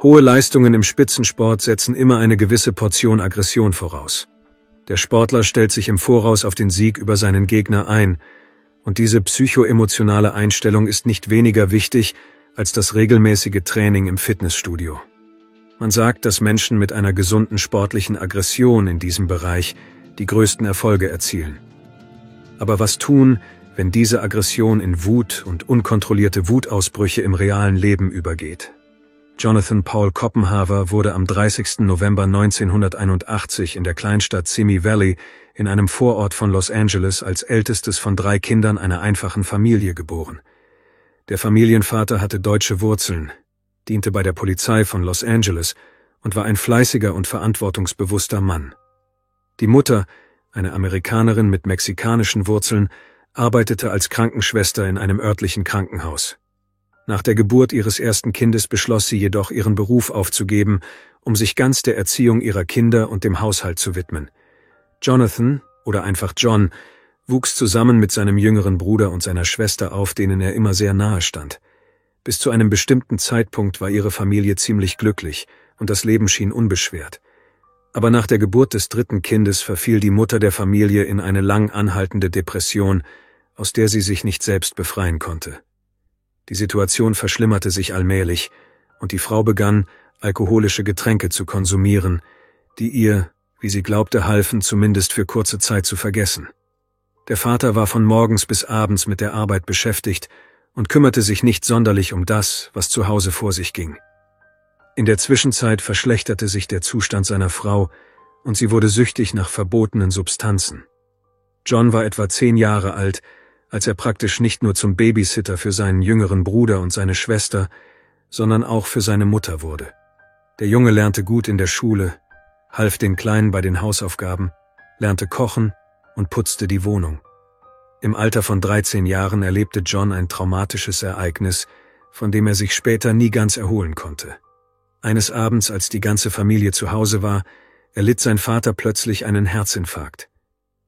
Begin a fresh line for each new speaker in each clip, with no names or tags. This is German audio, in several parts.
Hohe Leistungen im Spitzensport setzen immer eine gewisse Portion Aggression voraus. Der Sportler stellt sich im Voraus auf den Sieg über seinen Gegner ein, und diese psychoemotionale Einstellung ist nicht weniger wichtig als das regelmäßige Training im Fitnessstudio. Man sagt, dass Menschen mit einer gesunden sportlichen Aggression in diesem Bereich die größten Erfolge erzielen. Aber was tun, wenn diese Aggression in Wut und unkontrollierte Wutausbrüche im realen Leben übergeht? Jonathan Paul Koppenhaver wurde am 30. November 1981 in der Kleinstadt Simi Valley in einem Vorort von Los Angeles als ältestes von 3 Kindern einer einfachen Familie geboren. Der Familienvater hatte deutsche Wurzeln, diente bei der Polizei von Los Angeles und war ein fleißiger und verantwortungsbewusster Mann. Die Mutter, eine Amerikanerin mit mexikanischen Wurzeln, arbeitete als Krankenschwester in einem örtlichen Krankenhaus. Nach der Geburt ihres ersten Kindes beschloss sie jedoch, ihren Beruf aufzugeben, um sich ganz der Erziehung ihrer Kinder und dem Haushalt zu widmen. Jonathan, oder einfach John, wuchs zusammen mit seinem jüngeren Bruder und seiner Schwester auf, denen er immer sehr nahe stand. Bis zu einem bestimmten Zeitpunkt war ihre Familie ziemlich glücklich und das Leben schien unbeschwert. Aber nach der Geburt des 3. Kindes verfiel die Mutter der Familie in eine lang anhaltende Depression, aus der sie sich nicht selbst befreien konnte. Die Situation verschlimmerte sich allmählich und die Frau begann, alkoholische Getränke zu konsumieren, die ihr, wie sie glaubte, halfen, zumindest für kurze Zeit zu vergessen. Der Vater war von morgens bis abends mit der Arbeit beschäftigt und kümmerte sich nicht sonderlich um das, was zu Hause vor sich ging. In der Zwischenzeit verschlechterte sich der Zustand seiner Frau und sie wurde süchtig nach verbotenen Substanzen. John war etwa 10 Jahre alt, als er praktisch nicht nur zum Babysitter für seinen jüngeren Bruder und seine Schwester, sondern auch für seine Mutter wurde. Der Junge lernte gut in der Schule, half den Kleinen bei den Hausaufgaben, lernte kochen und putzte die Wohnung. Im Alter von 13 Jahren erlebte John ein traumatisches Ereignis, von dem er sich später nie ganz erholen konnte. Eines Abends, als die ganze Familie zu Hause war, erlitt sein Vater plötzlich einen Herzinfarkt.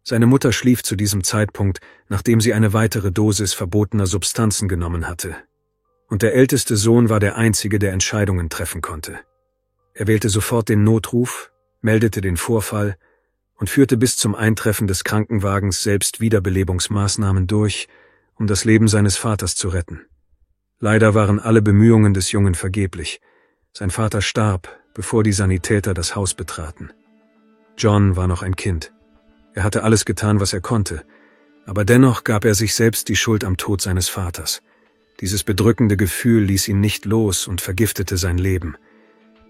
Seine Mutter schlief zu diesem Zeitpunkt, nachdem sie eine weitere Dosis verbotener Substanzen genommen hatte. Und der älteste Sohn war der Einzige, der Entscheidungen treffen konnte. Er wählte sofort den Notruf, meldete den Vorfall und führte bis zum Eintreffen des Krankenwagens selbst Wiederbelebungsmaßnahmen durch, um das Leben seines Vaters zu retten. Leider waren alle Bemühungen des Jungen vergeblich. Sein Vater starb, bevor die Sanitäter das Haus betraten. John war noch ein Kind. Er hatte alles getan, was er konnte, aber dennoch gab er sich selbst die Schuld am Tod seines Vaters. Dieses bedrückende Gefühl ließ ihn nicht los und vergiftete sein Leben.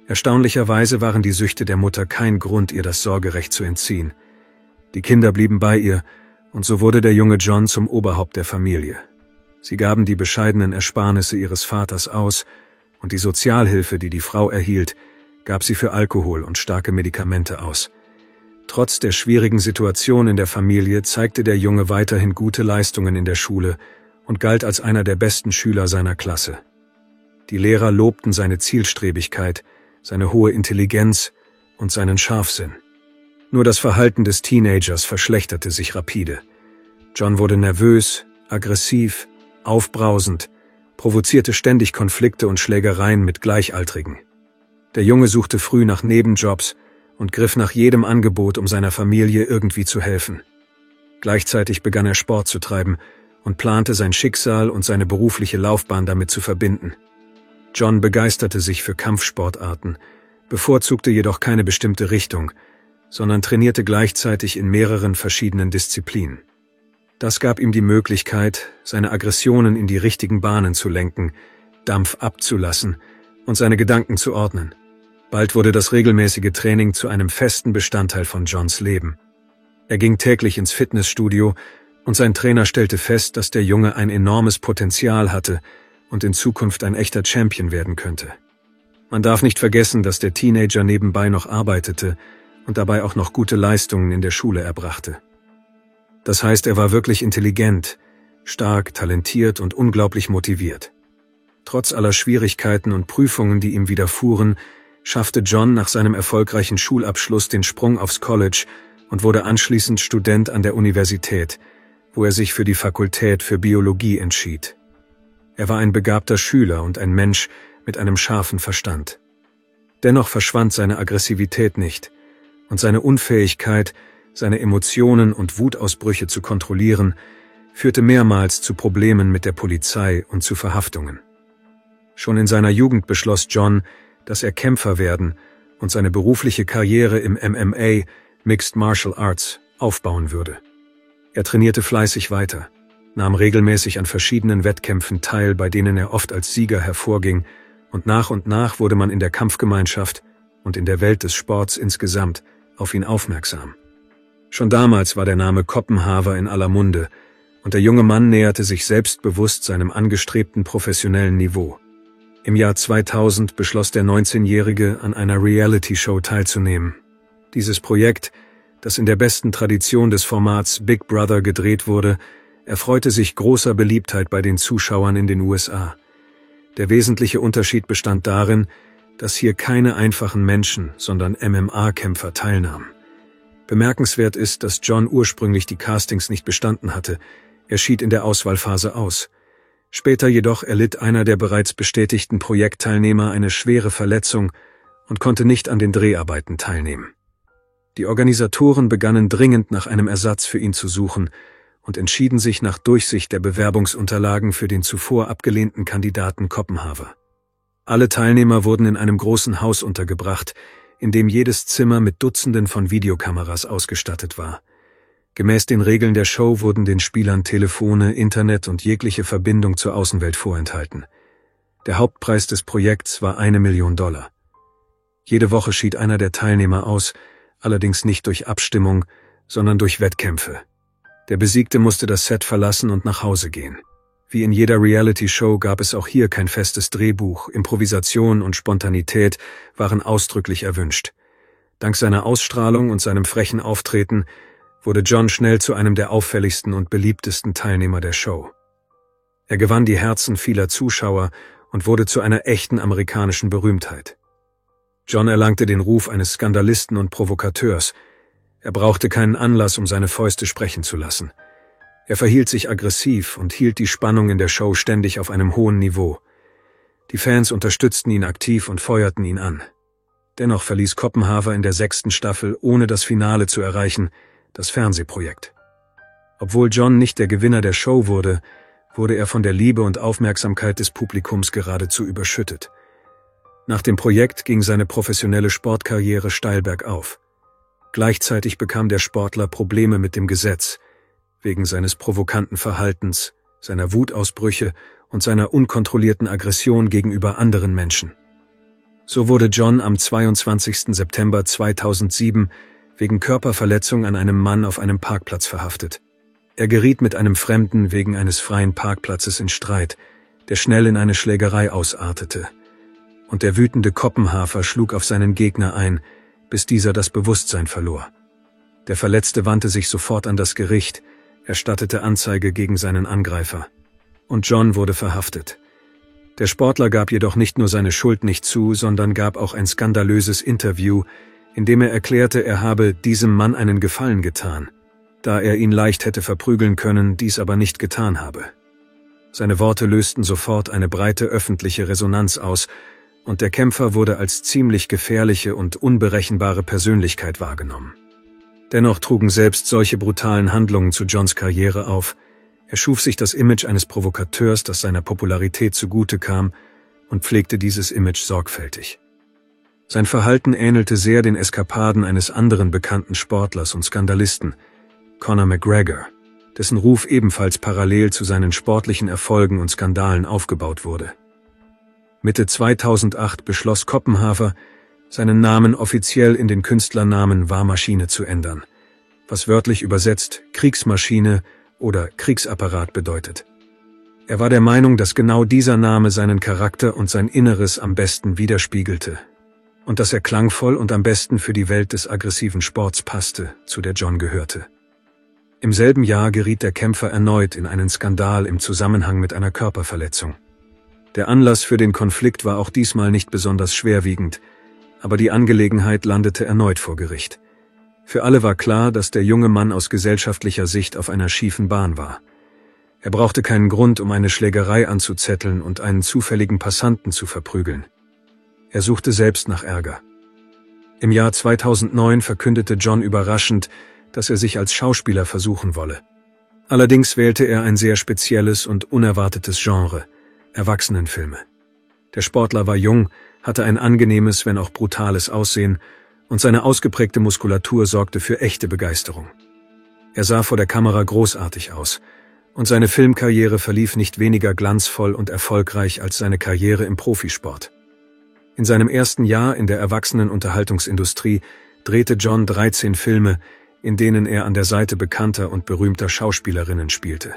Erstaunlicherweise waren die Süchte der Mutter kein Grund, ihr das Sorgerecht zu entziehen. Die Kinder blieben bei ihr, und so wurde der junge John zum Oberhaupt der Familie. Sie gaben die bescheidenen Ersparnisse ihres Vaters aus, und die Sozialhilfe, die die Frau erhielt, gab sie für Alkohol und starke Medikamente aus. Trotz der schwierigen Situation in der Familie zeigte der Junge weiterhin gute Leistungen in der Schule und galt als einer der besten Schüler seiner Klasse. Die Lehrer lobten seine Zielstrebigkeit, seine hohe Intelligenz und seinen Scharfsinn. Nur das Verhalten des Teenagers verschlechterte sich rapide. John wurde nervös, aggressiv, aufbrausend, provozierte ständig Konflikte und Schlägereien mit Gleichaltrigen. Der Junge suchte früh nach Nebenjobs und griff nach jedem Angebot, um seiner Familie irgendwie zu helfen. Gleichzeitig begann er Sport zu treiben und plante, sein Schicksal und seine berufliche Laufbahn damit zu verbinden. John begeisterte sich für Kampfsportarten, bevorzugte jedoch keine bestimmte Richtung, sondern trainierte gleichzeitig in mehreren verschiedenen Disziplinen. Das gab ihm die Möglichkeit, seine Aggressionen in die richtigen Bahnen zu lenken, Dampf abzulassen und seine Gedanken zu ordnen. Bald wurde das regelmäßige Training zu einem festen Bestandteil von Johns Leben. Er ging täglich ins Fitnessstudio und sein Trainer stellte fest, dass der Junge ein enormes Potenzial hatte und in Zukunft ein echter Champion werden könnte. Man darf nicht vergessen, dass der Teenager nebenbei noch arbeitete und dabei auch noch gute Leistungen in der Schule erbrachte. Das heißt, er war wirklich intelligent, stark, talentiert und unglaublich motiviert. Trotz aller Schwierigkeiten und Prüfungen, die ihm widerfuhren, schaffte John nach seinem erfolgreichen Schulabschluss den Sprung aufs College und wurde anschließend Student an der Universität, wo er sich für die Fakultät für Biologie entschied. Er war ein begabter Schüler und ein Mensch mit einem scharfen Verstand. Dennoch verschwand seine Aggressivität nicht, und seine Unfähigkeit, seine Emotionen und Wutausbrüche zu kontrollieren, führte mehrmals zu Problemen mit der Polizei und zu Verhaftungen. Schon in seiner Jugend beschloss John, dass er Kämpfer werden und seine berufliche Karriere im MMA, Mixed Martial Arts, aufbauen würde. Er trainierte fleißig weiter, nahm regelmäßig an verschiedenen Wettkämpfen teil, bei denen er oft als Sieger hervorging, und nach wurde man in der Kampfgemeinschaft und in der Welt des Sports insgesamt auf ihn aufmerksam. Schon damals war der Name Koppenhaver in aller Munde, und der junge Mann näherte sich selbstbewusst seinem angestrebten professionellen Niveau. Im Jahr 2000 beschloss der 19-Jährige, an einer Reality-Show teilzunehmen. Dieses Projekt, das in der besten Tradition des Formats Big Brother gedreht wurde, erfreute sich großer Beliebtheit bei den Zuschauern in den USA. Der wesentliche Unterschied bestand darin, dass hier keine einfachen Menschen, sondern MMA-Kämpfer teilnahmen. Bemerkenswert ist, dass John ursprünglich die Castings nicht bestanden hatte. Er schied in der Auswahlphase aus. Später jedoch erlitt einer der bereits bestätigten Projektteilnehmer eine schwere Verletzung und konnte nicht an den Dreharbeiten teilnehmen. Die Organisatoren begannen dringend nach einem Ersatz für ihn zu suchen und entschieden sich nach Durchsicht der Bewerbungsunterlagen für den zuvor abgelehnten Kandidaten Koppenhaver. Alle Teilnehmer wurden in einem großen Haus untergebracht, in dem jedes Zimmer mit Dutzenden von Videokameras ausgestattet war. Gemäß den Regeln der Show wurden den Spielern Telefone, Internet und jegliche Verbindung zur Außenwelt vorenthalten. Der Hauptpreis des Projekts war $1 Million. Jede Woche schied einer der Teilnehmer aus, allerdings nicht durch Abstimmung, sondern durch Wettkämpfe. Der Besiegte musste das Set verlassen und nach Hause gehen. Wie in jeder Reality-Show gab es auch hier kein festes Drehbuch, Improvisation und Spontanität waren ausdrücklich erwünscht. Dank seiner Ausstrahlung und seinem frechen Auftreten wurde John schnell zu einem der auffälligsten und beliebtesten Teilnehmer der Show. Er gewann die Herzen vieler Zuschauer und wurde zu einer echten amerikanischen Berühmtheit. John erlangte den Ruf eines Skandalisten und Provokateurs. Er brauchte keinen Anlass, um seine Fäuste sprechen zu lassen. Er verhielt sich aggressiv und hielt die Spannung in der Show ständig auf einem hohen Niveau. Die Fans unterstützten ihn aktiv und feuerten ihn an. Dennoch verließ Koppenhaver in der 6. Staffel, ohne das Finale zu erreichen, das Fernsehprojekt. Obwohl John nicht der Gewinner der Show wurde, wurde er von der Liebe und Aufmerksamkeit des Publikums geradezu überschüttet. Nach dem Projekt ging seine professionelle Sportkarriere steil bergauf. Gleichzeitig bekam der Sportler Probleme mit dem Gesetz, wegen seines provokanten Verhaltens, seiner Wutausbrüche und seiner unkontrollierten Aggression gegenüber anderen Menschen. So wurde John am 22. September 2007 wegen Körperverletzung an einem Mann auf einem Parkplatz verhaftet. Er geriet mit einem Fremden wegen eines freien Parkplatzes in Streit, der schnell in eine Schlägerei ausartete. Und der wütende Koppenhaver schlug auf seinen Gegner ein, bis dieser das Bewusstsein verlor. Der Verletzte wandte sich sofort an das Gericht, erstattete Anzeige gegen seinen Angreifer. Und John wurde verhaftet. Der Sportler gab jedoch nicht nur seine Schuld nicht zu, sondern gab auch ein skandalöses Interview, in dem er erklärte, er habe diesem Mann einen Gefallen getan, da er ihn leicht hätte verprügeln können, dies aber nicht getan habe. Seine Worte lösten sofort eine breite öffentliche Resonanz aus, und der Kämpfer wurde als ziemlich gefährliche und unberechenbare Persönlichkeit wahrgenommen. Dennoch trugen selbst solche brutalen Handlungen zu Johns Karriere auf. Er schuf sich das Image eines Provokateurs, das seiner Popularität zugute kam, und pflegte dieses Image sorgfältig. Sein Verhalten ähnelte sehr den Eskapaden eines anderen bekannten Sportlers und Skandalisten, Conor McGregor, dessen Ruf ebenfalls parallel zu seinen sportlichen Erfolgen und Skandalen aufgebaut wurde. Mitte 2008 beschloss Koppenhaver, seinen Namen offiziell in den Künstlernamen War-Maschine zu ändern, was wörtlich übersetzt Kriegsmaschine oder Kriegsapparat bedeutet. Er war der Meinung, dass genau dieser Name seinen Charakter und sein Inneres am besten widerspiegelte und dass er klangvoll und am besten für die Welt des aggressiven Sports passte, zu der John gehörte. Im selben Jahr geriet der Kämpfer erneut in einen Skandal im Zusammenhang mit einer Körperverletzung. Der Anlass für den Konflikt war auch diesmal nicht besonders schwerwiegend, aber die Angelegenheit landete erneut vor Gericht. Für alle war klar, dass der junge Mann aus gesellschaftlicher Sicht auf einer schiefen Bahn war. Er brauchte keinen Grund, um eine Schlägerei anzuzetteln und einen zufälligen Passanten zu verprügeln. Er suchte selbst nach Ärger. Im Jahr 2009 verkündete John überraschend, dass er sich als Schauspieler versuchen wolle. Allerdings wählte er ein sehr spezielles und unerwartetes Genre: Erwachsenenfilme. Der Sportler war jung, hatte ein angenehmes, wenn auch brutales Aussehen, und seine ausgeprägte Muskulatur sorgte für echte Begeisterung. Er sah vor der Kamera großartig aus, und seine Filmkarriere verlief nicht weniger glanzvoll und erfolgreich als seine Karriere im Profisport. In seinem ersten Jahr in der Erwachsenenunterhaltungsindustrie drehte John 13 Filme, in denen er an der Seite bekannter und berühmter Schauspielerinnen spielte.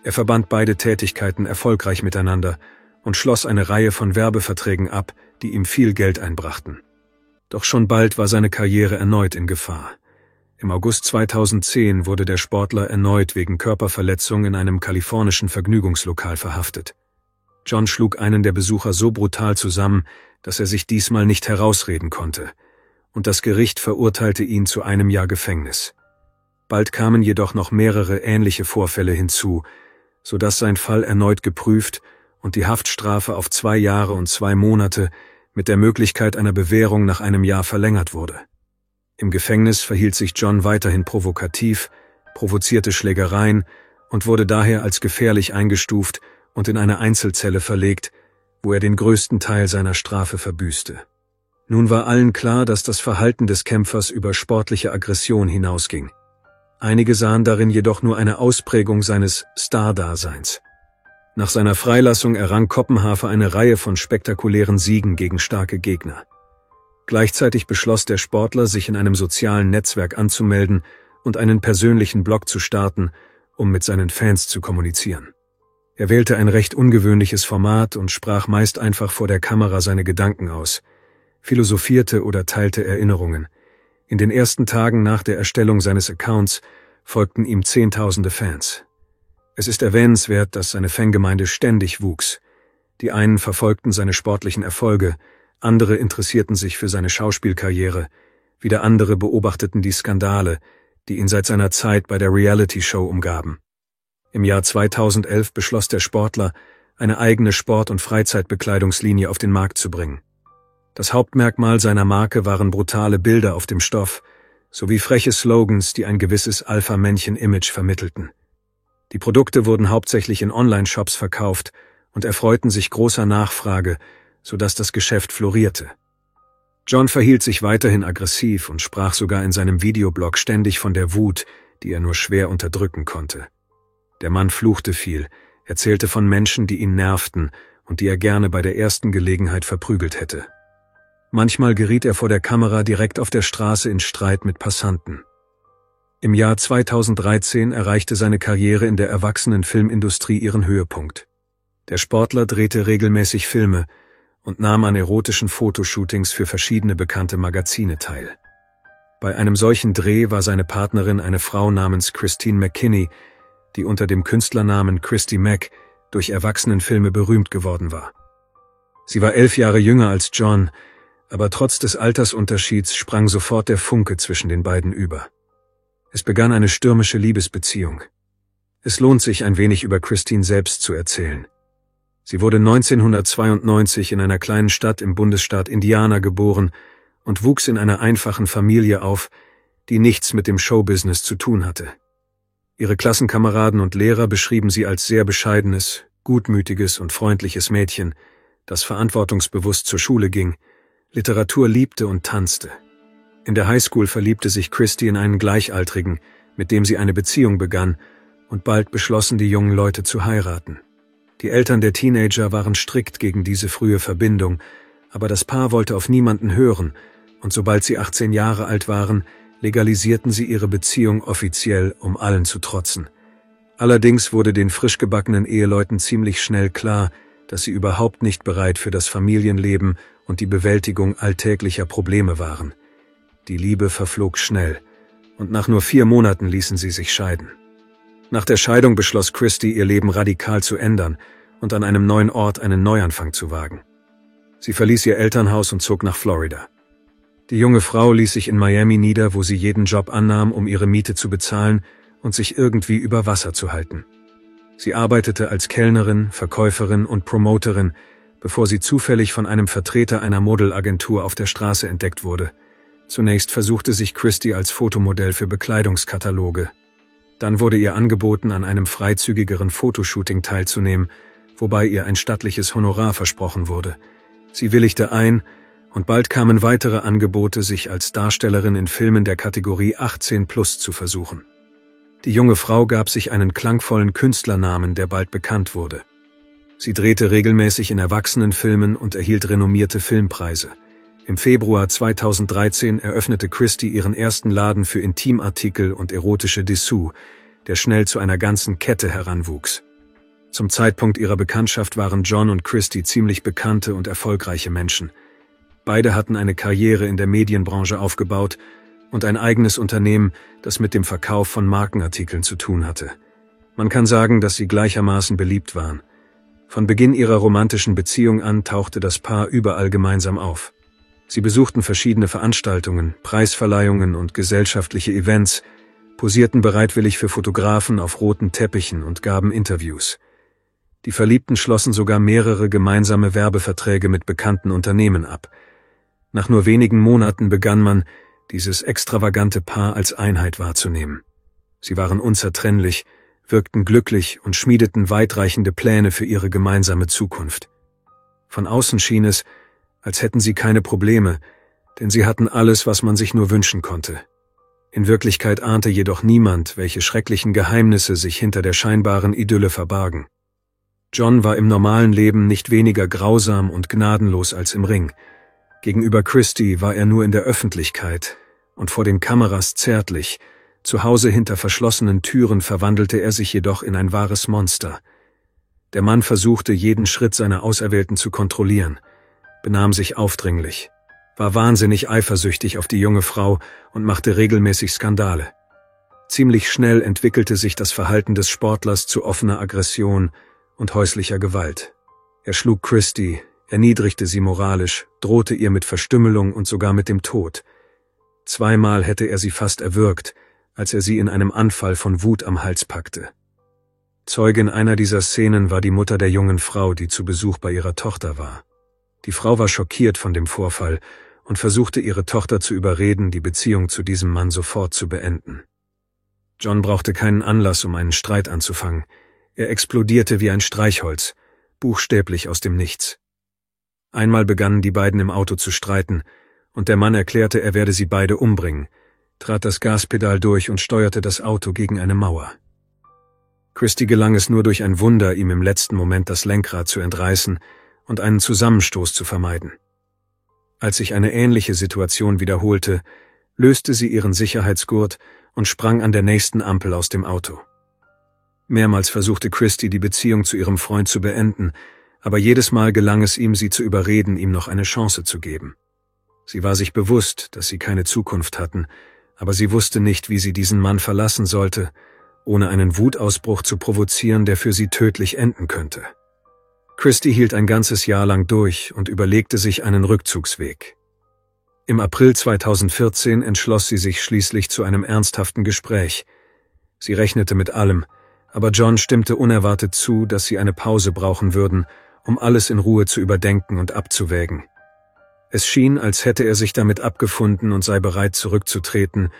Er verband beide Tätigkeiten erfolgreich miteinander und schloss eine Reihe von Werbeverträgen ab, die ihm viel Geld einbrachten. Doch schon bald war seine Karriere erneut in Gefahr. Im August 2010 wurde der Sportler erneut wegen Körperverletzung in einem kalifornischen Vergnügungslokal verhaftet. John schlug einen der Besucher so brutal zusammen, dass er sich diesmal nicht herausreden konnte, und das Gericht verurteilte ihn zu 1 Jahr Gefängnis. Bald kamen jedoch noch mehrere ähnliche Vorfälle hinzu, sodass sein Fall erneut geprüft und die Haftstrafe auf 2 Jahre und 2 Monate mit der Möglichkeit einer Bewährung nach 1 Jahr verlängert wurde. Im Gefängnis verhielt sich John weiterhin provokativ, provozierte Schlägereien und wurde daher als gefährlich eingestuft und in eine Einzelzelle verlegt, wo er den größten Teil seiner Strafe verbüßte. Nun war allen klar, dass das Verhalten des Kämpfers über sportliche Aggression hinausging. Einige sahen darin jedoch nur eine Ausprägung seines Star-Daseins. Nach seiner Freilassung errang Koppenhafer eine Reihe von spektakulären Siegen gegen starke Gegner. Gleichzeitig beschloss der Sportler, sich in einem sozialen Netzwerk anzumelden und einen persönlichen Blog zu starten, um mit seinen Fans zu kommunizieren. Er wählte ein recht ungewöhnliches Format und sprach meist einfach vor der Kamera seine Gedanken aus, philosophierte oder teilte Erinnerungen. In den ersten Tagen nach der Erstellung seines Accounts folgten ihm Zehntausende Fans. Es ist erwähnenswert, dass seine Fangemeinde ständig wuchs. Die einen verfolgten seine sportlichen Erfolge, andere interessierten sich für seine Schauspielkarriere, wieder andere beobachteten die Skandale, die ihn seit seiner Zeit bei der Reality-Show umgaben. Im Jahr 2011 beschloss der Sportler, eine eigene Sport- und Freizeitbekleidungslinie auf den Markt zu bringen. Das Hauptmerkmal seiner Marke waren brutale Bilder auf dem Stoff, sowie freche Slogans, die ein gewisses Alpha-Männchen-Image vermittelten. Die Produkte wurden hauptsächlich in Online-Shops verkauft und erfreuten sich großer Nachfrage, sodass das Geschäft florierte. John verhielt sich weiterhin aggressiv und sprach sogar in seinem Videoblog ständig von der Wut, die er nur schwer unterdrücken konnte. Der Mann fluchte viel, erzählte von Menschen, die ihn nervten und die er gerne bei der ersten Gelegenheit verprügelt hätte. Manchmal geriet er vor der Kamera direkt auf der Straße in Streit mit Passanten. Im Jahr 2013 erreichte seine Karriere in der Erwachsenenfilmindustrie ihren Höhepunkt. Der Sportler drehte regelmäßig Filme und nahm an erotischen Fotoshootings für verschiedene bekannte Magazine teil. Bei einem solchen Dreh war seine Partnerin eine Frau namens Christine McKinney, die unter dem Künstlernamen Christy Mac durch Erwachsenenfilme berühmt geworden war. Sie war 11 Jahre jünger als John, aber trotz des Altersunterschieds sprang sofort der Funke zwischen den beiden über. Es begann eine stürmische Liebesbeziehung. Es lohnt sich, ein wenig über Christine selbst zu erzählen. Sie wurde 1992 in einer kleinen Stadt im Bundesstaat Indiana geboren und wuchs in einer einfachen Familie auf, die nichts mit dem Showbusiness zu tun hatte. Ihre Klassenkameraden und Lehrer beschrieben sie als sehr bescheidenes, gutmütiges und freundliches Mädchen, das verantwortungsbewusst zur Schule ging, Literatur liebte und tanzte. In der Highschool verliebte sich Christy in einen Gleichaltrigen, mit dem sie eine Beziehung begann, und bald beschlossen die jungen Leute zu heiraten. Die Eltern der Teenager waren strikt gegen diese frühe Verbindung, aber das Paar wollte auf niemanden hören, und sobald sie 18 Jahre alt waren, legalisierten sie ihre Beziehung offiziell, um allen zu trotzen. Allerdings wurde den frisch gebackenen Eheleuten ziemlich schnell klar, dass sie überhaupt nicht bereit für das Familienleben und die Bewältigung alltäglicher Probleme waren. Die Liebe verflog schnell, und nach nur 4 Monaten ließen sie sich scheiden. Nach der Scheidung beschloss Christy, ihr Leben radikal zu ändern und an einem neuen Ort einen Neuanfang zu wagen. Sie verließ ihr Elternhaus und zog nach Florida. Die junge Frau ließ sich in Miami nieder, wo sie jeden Job annahm, um ihre Miete zu bezahlen und sich irgendwie über Wasser zu halten. Sie arbeitete als Kellnerin, Verkäuferin und Promoterin, bevor sie zufällig von einem Vertreter einer Modelagentur auf der Straße entdeckt wurde. Zunächst versuchte sich Christie als Fotomodell für Bekleidungskataloge. Dann wurde ihr angeboten, an einem freizügigeren Fotoshooting teilzunehmen, wobei ihr ein stattliches Honorar versprochen wurde. Sie willigte ein, und bald kamen weitere Angebote, sich als Darstellerin in Filmen der Kategorie 18+ zu versuchen. Die junge Frau gab sich einen klangvollen Künstlernamen, der bald bekannt wurde. Sie drehte regelmäßig in Erwachsenenfilmen und erhielt renommierte Filmpreise. Im Februar 2013 eröffnete Christie ihren ersten Laden für Intimartikel und erotische Dessous, der schnell zu einer ganzen Kette heranwuchs. Zum Zeitpunkt ihrer Bekanntschaft waren John und Christie ziemlich bekannte und erfolgreiche Menschen. Beide hatten eine Karriere in der Medienbranche aufgebaut und ein eigenes Unternehmen, das mit dem Verkauf von Markenartikeln zu tun hatte. Man kann sagen, dass sie gleichermaßen beliebt waren. Von Beginn ihrer romantischen Beziehung an tauchte das Paar überall gemeinsam auf. Sie besuchten verschiedene Veranstaltungen, Preisverleihungen und gesellschaftliche Events, posierten bereitwillig für Fotografen auf roten Teppichen und gaben Interviews. Die Verliebten schlossen sogar mehrere gemeinsame Werbeverträge mit bekannten Unternehmen ab. Nach nur wenigen Monaten begann man, dieses extravagante Paar als Einheit wahrzunehmen. Sie waren unzertrennlich, wirkten glücklich und schmiedeten weitreichende Pläne für ihre gemeinsame Zukunft. Von außen schien es, als hätten sie keine Probleme, denn sie hatten alles, was man sich nur wünschen konnte. In Wirklichkeit ahnte jedoch niemand, welche schrecklichen Geheimnisse sich hinter der scheinbaren Idylle verbargen. John war im normalen Leben nicht weniger grausam und gnadenlos als im Ring. Gegenüber Christie war er nur in der Öffentlichkeit und vor den Kameras zärtlich. Zu Hause hinter verschlossenen Türen verwandelte er sich jedoch in ein wahres Monster. Der Mann versuchte, jeden Schritt seiner Auserwählten zu kontrollieren, benahm sich aufdringlich, war wahnsinnig eifersüchtig auf die junge Frau und machte regelmäßig Skandale. Ziemlich schnell entwickelte sich das Verhalten des Sportlers zu offener Aggression und häuslicher Gewalt. Er schlug Christie, erniedrigte sie moralisch, drohte ihr mit Verstümmelung und sogar mit dem Tod. Zweimal hätte er sie fast erwürgt, als er sie in einem Anfall von Wut am Hals packte. Zeugin einer dieser Szenen war die Mutter der jungen Frau, die zu Besuch bei ihrer Tochter war. Die Frau war schockiert von dem Vorfall und versuchte ihre Tochter zu überreden, die Beziehung zu diesem Mann sofort zu beenden. John brauchte keinen Anlass, um einen Streit anzufangen. Er explodierte wie ein Streichholz, buchstäblich aus dem Nichts. Einmal begannen die beiden im Auto zu streiten, und der Mann erklärte, er werde sie beide umbringen, trat das Gaspedal durch und steuerte das Auto gegen eine Mauer. Christie gelang es nur durch ein Wunder, ihm im letzten Moment das Lenkrad zu entreißen und einen Zusammenstoß zu vermeiden. Als sich eine ähnliche Situation wiederholte, löste sie ihren Sicherheitsgurt und sprang an der nächsten Ampel aus dem Auto. Mehrmals versuchte Christie, die Beziehung zu ihrem Freund zu beenden, aber jedes Mal gelang es ihm, sie zu überreden, ihm noch eine Chance zu geben. Sie war sich bewusst, dass sie keine Zukunft hatten, aber sie wusste nicht, wie sie diesen Mann verlassen sollte, ohne einen Wutausbruch zu provozieren, der für sie tödlich enden könnte. Christie hielt ein ganzes Jahr lang durch und überlegte sich einen Rückzugsweg. Im April 2014 entschloss sie sich schließlich zu einem ernsthaften Gespräch. Sie rechnete mit allem, aber John stimmte unerwartet zu, dass sie eine Pause brauchen würden, um alles in Ruhe zu überdenken und abzuwägen. Es schien, als hätte er sich damit abgefunden und sei bereit, zurückzutreten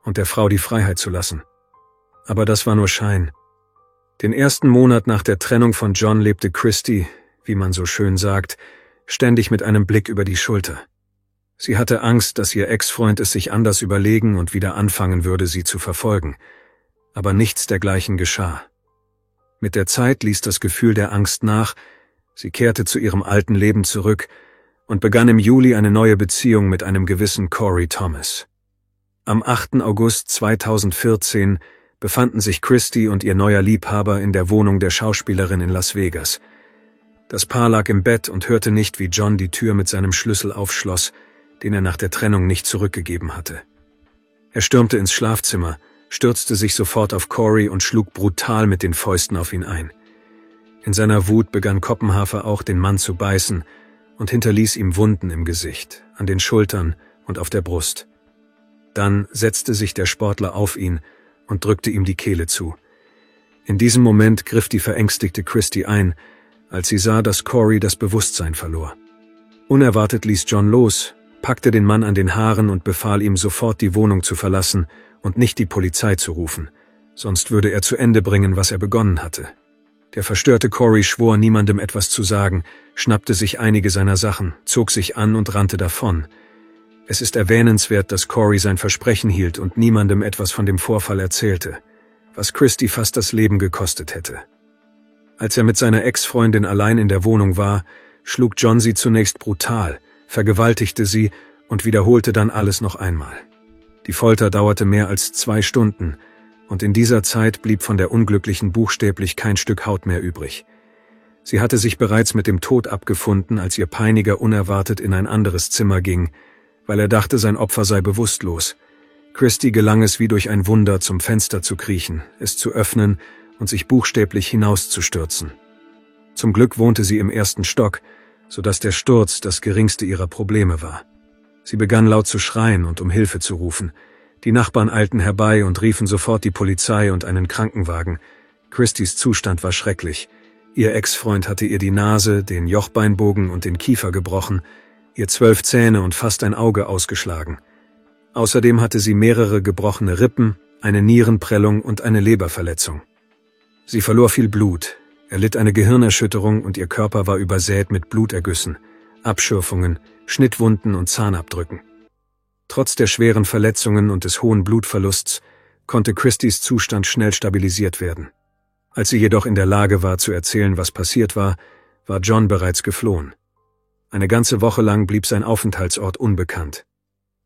und der Frau die Freiheit zu lassen. Aber das war nur Schein. Den ersten Monat nach der Trennung von John lebte Christie, wie man so schön sagt, ständig mit einem Blick über die Schulter. Sie hatte Angst, dass ihr Ex-Freund es sich anders überlegen und wieder anfangen würde, sie zu verfolgen. Aber nichts dergleichen geschah. Mit der Zeit ließ das Gefühl der Angst nach, sie kehrte zu ihrem alten Leben zurück und begann im Juli eine neue Beziehung mit einem gewissen Corey Thomas. Am 8. August 2014 befanden sich Christie und ihr neuer Liebhaber in der Wohnung der Schauspielerin in Las Vegas. Das Paar lag im Bett und hörte nicht, wie John die Tür mit seinem Schlüssel aufschloss, den er nach der Trennung nicht zurückgegeben hatte. Er stürmte ins Schlafzimmer, stürzte sich sofort auf Corey und schlug brutal mit den Fäusten auf ihn ein. In seiner Wut begann Koppenhafer auch, den Mann zu beißen und hinterließ ihm Wunden im Gesicht, an den Schultern und auf der Brust. Dann setzte sich der Sportler auf ihn und drückte ihm die Kehle zu. In diesem Moment griff die verängstigte Christie ein, als sie sah, dass Corey das Bewusstsein verlor. Unerwartet ließ John los, packte den Mann an den Haaren und befahl ihm, sofort die Wohnung zu verlassen und nicht die Polizei zu rufen, sonst würde er zu Ende bringen, was er begonnen hatte. Der verstörte Corey schwor, niemandem etwas zu sagen, schnappte sich einige seiner Sachen, zog sich an und rannte davon. Es ist erwähnenswert, dass Corey sein Versprechen hielt und niemandem etwas von dem Vorfall erzählte, was Christy fast das Leben gekostet hätte. Als er mit seiner Ex-Freundin allein in der Wohnung war, schlug John sie zunächst brutal, vergewaltigte sie und wiederholte dann alles noch einmal. Die Folter dauerte mehr als 2 Stunden, und in dieser Zeit blieb von der Unglücklichen buchstäblich kein Stück Haut mehr übrig. Sie hatte sich bereits mit dem Tod abgefunden, als ihr Peiniger unerwartet in ein anderes Zimmer ging, weil er dachte, sein Opfer sei bewusstlos. Christy gelang es wie durch ein Wunder, zum Fenster zu kriechen, es zu öffnen und sich buchstäblich hinauszustürzen. Zum Glück wohnte sie im 1. Stock, sodass der Sturz das geringste ihrer Probleme war. Sie begann laut zu schreien und um Hilfe zu rufen. Die Nachbarn eilten herbei und riefen sofort die Polizei und einen Krankenwagen. Christys Zustand war schrecklich. Ihr Ex-Freund hatte ihr die Nase, den Jochbeinbogen und den Kiefer gebrochen, ihr 12 Zähne und fast ein Auge ausgeschlagen. Außerdem hatte sie mehrere gebrochene Rippen, eine Nierenprellung und eine Leberverletzung. Sie verlor viel Blut, erlitt eine Gehirnerschütterung und ihr Körper war übersät mit Blutergüssen, Abschürfungen, Schnittwunden und Zahnabdrücken. Trotz der schweren Verletzungen und des hohen Blutverlusts konnte Christys Zustand schnell stabilisiert werden. Als sie jedoch in der Lage war zu erzählen, was passiert war, war John bereits geflohen. Eine ganze Woche lang blieb sein Aufenthaltsort unbekannt.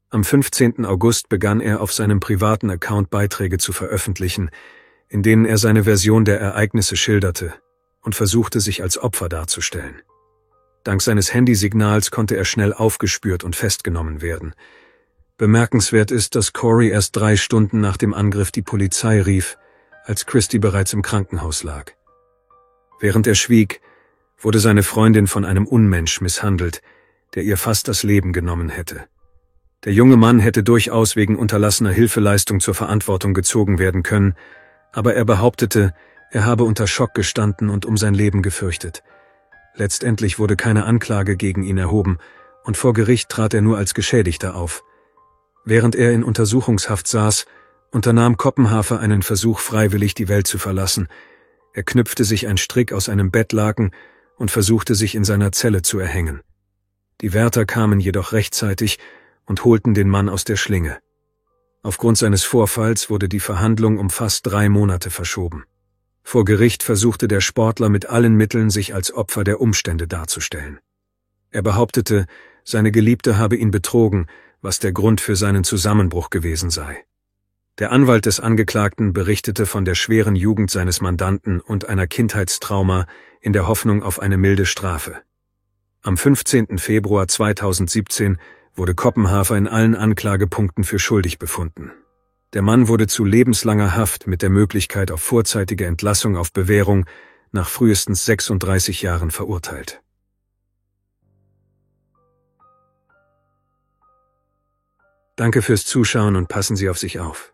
Am 15. August begann er auf seinem privaten Account Beiträge zu veröffentlichen, in denen er seine Version der Ereignisse schilderte und versuchte, sich als Opfer darzustellen. Dank seines Handysignals konnte er schnell aufgespürt und festgenommen werden. Bemerkenswert ist, dass Corey erst 3 Stunden nach dem Angriff die Polizei rief, als Christy bereits im Krankenhaus lag. Während er schwieg, wurde seine Freundin von einem Unmensch misshandelt, der ihr fast das Leben genommen hätte. Der junge Mann hätte durchaus wegen unterlassener Hilfeleistung zur Verantwortung gezogen werden können, aber er behauptete, er habe unter Schock gestanden und um sein Leben gefürchtet. Letztendlich wurde keine Anklage gegen ihn erhoben und vor Gericht trat er nur als Geschädigter auf. Während er in Untersuchungshaft saß, unternahm Koppenhafer einen Versuch, freiwillig die Welt zu verlassen. Er knüpfte sich ein Strick aus einem Bettlaken und versuchte, sich in seiner Zelle zu erhängen. Die Wärter kamen jedoch rechtzeitig und holten den Mann aus der Schlinge. Aufgrund seines Vorfalls wurde die Verhandlung um fast 3 Monate verschoben. Vor Gericht versuchte der Sportler mit allen Mitteln, sich als Opfer der Umstände darzustellen. Er behauptete, seine Geliebte habe ihn betrogen, was der Grund für seinen Zusammenbruch gewesen sei. Der Anwalt des Angeklagten berichtete von der schweren Jugend seines Mandanten und einer Kindheitstrauma in der Hoffnung auf eine milde Strafe. Am 15. Februar 2017 wurde Koppenhafer in allen Anklagepunkten für schuldig befunden. Der Mann wurde zu lebenslanger Haft mit der Möglichkeit auf vorzeitige Entlassung auf Bewährung nach frühestens 36 Jahren verurteilt. Danke fürs Zuschauen und passen Sie auf sich auf.